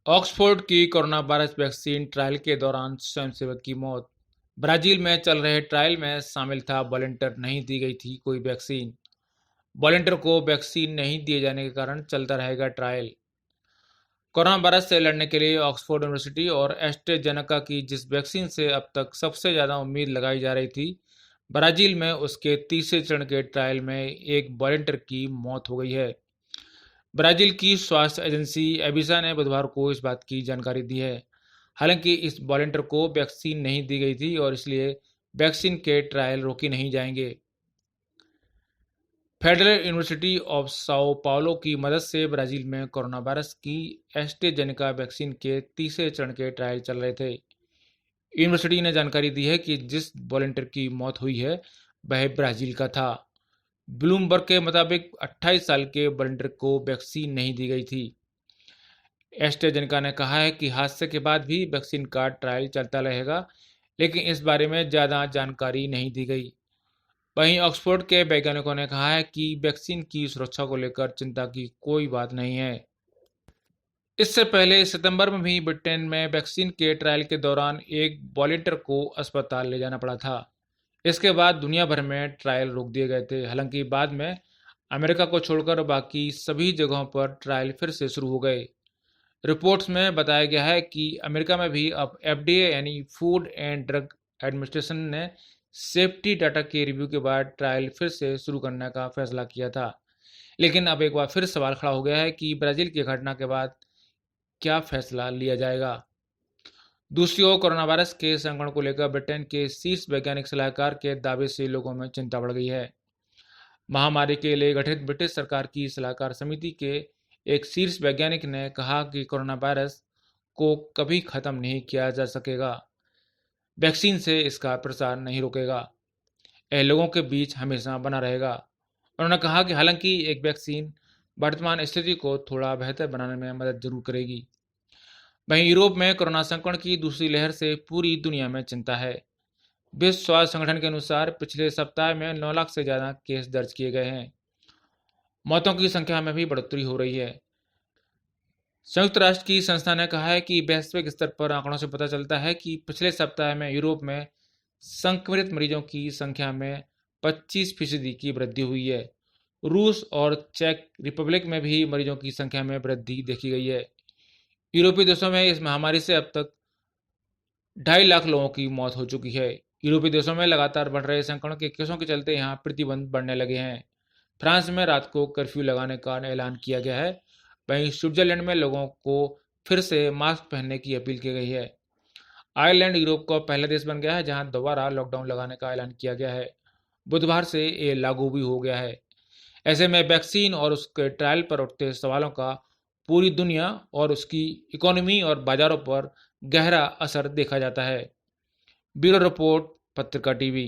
Oxford की corona virus vaccine trial के दौरान स्वयंसेवक की मौत। ब्राजील में चल रहे ट्रायल में शामिल था वॉलंटियर, नहीं दी गई थी कोई वैक्सीन। वॉलंटियर को वैक्सीन नहीं दिए जाने के कारण चलता रहेगा ट्रायल। कोरोना वायरस से लड़ने के लिए ऑक्सफोर्ड यूनिवर्सिटी और एस्ट्राजेनेका की जिस वैक्सीन से अब तक सबसे ज़्यादा उम्मीद लगाई जा रही थी, ब्राजील में उसके तीसरे चरण के ट्रायल में एक वॉलंटियर की मौत हो गई है। ब्राजील की स्वास्थ्य एजेंसी एबिसा ने बुधवार को इस बात की जानकारी दी है। हालांकि इस वॉलंटियर को वैक्सीन नहीं दी गई थी और इसलिए वैक्सीन के ट्रायल रोके नहीं जाएंगे। Federal university of Sao Paulo की मदद से ब्राजील में कोरोना वायरस की एस्ट्राजेनेका वैक्सीन के तीसरे चरण के ट्रायल चल रहे थे। यूनिवर्सिटी ने जानकारी दी है कि जिस वॉलंटियर की मौत हुई है वह ब्राजील का था। ब्लूमबर्ग के मुताबिक 28 साल के वॉलंटियर को वैक्सीन नहीं दी गई थी। एस्ट्राजेनेका ने कहा है कि हादसे के बाद भी वैक्सीन का ट्रायल चलता रहेगा, लेकिन इस बारे में ज़्यादा जानकारी नहीं दी गई। वहीं ऑक्सफोर्ड के वैज्ञानिकों ने कहा है कि वैक्सीन की सुरक्षा को लेकर चिंता की कोई बात नहीं है। इससे पहले सितंबर में भी ब्रिटेन में वैक्सीन के ट्रायल के दौरान एक वॉलंटियर को अस्पताल ले जाना पड़ा था। इसके बाद दुनिया भर में ट्रायल रोक दिए गए थे। हालांकि बाद में अमेरिका को छोड़कर बाकी सभी जगहों पर ट्रायल फिर से शुरू हो गए। रिपोर्ट्स में बताया गया है कि अमेरिका में भी अब एफडीए यानी फूड एंड ड्रग एडमिनिस्ट्रेशन ने सेफ्टी डाटा के रिव्यू के बाद ट्रायल फिर से शुरू करने का फैसला किया था। लेकिन अब एक बार फिर सवाल खड़ा हो गया है कि ब्राजील की घटना के बाद क्या फैसला लिया जाएगा। दूसरी ओर कोरोना वायरस के संक्रमण को लेकर ब्रिटेन के शीर्ष वैज्ञानिक सलाहकार के दावे से लोगों में चिंता बढ़ गई है। महामारी के लिए गठित ब्रिटिश सरकार की सलाहकार समिति के एक शीर्ष वैज्ञानिक ने कहा कि कोरोना वायरस को कभी खत्म नहीं किया जा सकेगा। वैक्सीन से इसका प्रसार नहीं रुकेगा, यह लोगों के बीच हमेशा बना रहेगा। उन्होंने कहा कि हालांकि एक वैक्सीन वर्तमान स्थिति को थोड़ा बेहतर बनाने में मदद जरूर करेगी। वहीं यूरोप में कोरोना संक्रमण की दूसरी लहर से पूरी दुनिया में चिंता है। विश्व स्वास्थ्य संगठन के अनुसार पिछले सप्ताह में 9 लाख से ज़्यादा केस दर्ज किए गए हैं। मौतों की संख्या में भी बढ़ोतरी हो रही है। संयुक्त राष्ट्र की संस्था ने कहा है कि वैश्विक स्तर पर आंकड़ों से पता चलता है कि पिछले सप्ताह में यूरोप में संक्रमित मरीजों की संख्या में 25% की वृद्धि हुई है। रूस और चेक रिपब्लिक में भी मरीजों की संख्या में वृद्धि देखी गई है। यूरोपीय देशों में इस महामारी से अब तक 2.5 लाख लोगों की मौत हो चुकी है। यूरोपीय देशों में लगातार बढ़ रहे संक्रमण के केसों के चलते यहाँ प्रतिबंध बढ़ने लगे हैं। फ्रांस में रात को कर्फ्यू लगाने का ऐलान किया गया है। वहीं स्विट्जरलैंड में लोगों को फिर से मास्क पहनने की अपील की गई है। आयरलैंड यूरोप का पहला देश बन गया है जहां दोबारा लॉकडाउन लगाने का ऐलान किया गया है। बुधवार से ये लागू भी हो गया है। ऐसे में वैक्सीन और उसके ट्रायल पर उठते सवालों का पूरी दुनिया और उसकी इकोनॉमी और बाजारों पर गहरा असर देखा जाता है। ब्यूरो रिपोर्ट, पत्रिका टीवी।